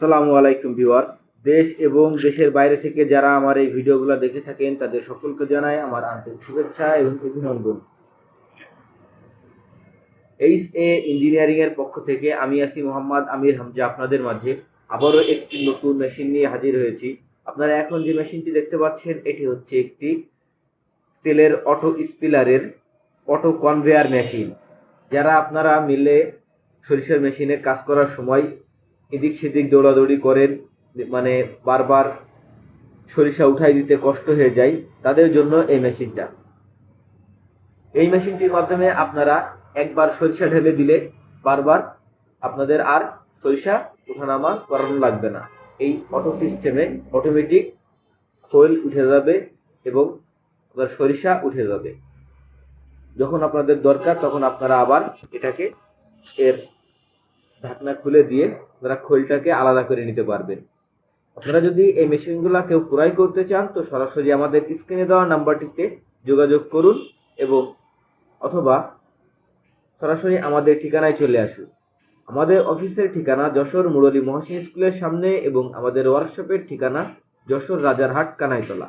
আসসালামু আলাইকুম ভিউয়ার্স। দেশ এবং দেশের বাইরে থেকে যারা আমার এই ভিডিওগুলো দেখে থাকেন তাদের সকলকে জানাই আমার আন্তরিক শুভেচ্ছা এবং অভিনন্দন। এইচএ ইঞ্জিনিয়ারিং এর পক্ষ থেকে আমি আছি মোহাম্মদ আমির হামজা আপনাদের মাঝে আবারও একটি নতুন মেশিন নিয়ে হাজির হয়েছি। আপনারা এখন যে মেশিনটি দেখতে পাচ্ছেন এটি হচ্ছে একটি তেলের অটো স্পিলারের অটো কনভেয়ার মেশিন। যারা আপনারা মিলে সরিষার মেশিনে কাজ করার সময় এদিক সেদিক দৌড়াদৌড়ি করেন, মানে বারবার সরিষা উঠাই দিতে কষ্ট হয়ে যায়, তাদের জন্য এই মেশিনটা। এই মেশিনটির মাধ্যমে আপনারা একবার সরিষা ঢেলে দিলে বারবার আপনাদের আর সরিষা ওঠানামা করানো লাগবে না। এই অটো সিস্টেমে অটোমেটিক খৈল উঠে যাবে এবং আপনার সরিষা উঠে যাবে। যখন আপনাদের দরকার তখন আপনারা আবার এটাকে এর ঢাকনা খুলে দিয়ে আপনারা খৈলটাকে আলাদা করে নিতে পারবেন। আপনারা যদি এই মেশিনগুলো কেউ ক্রয় করতে চান তো সরাসরি আমাদের স্ক্রিনে দেওয়া নাম্বারটিতে যোগাযোগ করুন এবং অথবা সরাসরি আমাদের ঠিকানায় চলে আসুন। আমাদের অফিসের ঠিকানা যশোর মুরলী মহসিন স্কুলের সামনে এবং আমাদের ওয়ার্কশপের ঠিকানা যশোর রাজারহাট কানাইতলা।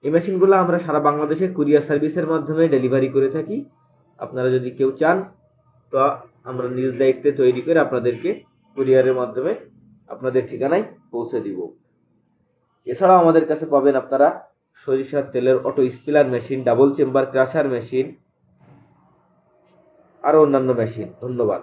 এই মেশিনগুলো আমরা সারা বাংলাদেশে কুরিয়ার সার্ভিসের মাধ্যমে ডেলিভারি করে থাকি। আপনারা যদি কেউ চান তো আমরা নিজ দায়িত্বে তৈরি করে আপনাদেরকে কুরিয়ারের মাধ্যমে আপনাদের ঠিকানায় পৌঁছে দিব। এছাড়াও আমাদের কাছে পাবেন আপনারা সরিষার তেলের auto expeller machine, double chamber crusher machine, আরও অন্যান্য মেশিন। ধন্যবাদ।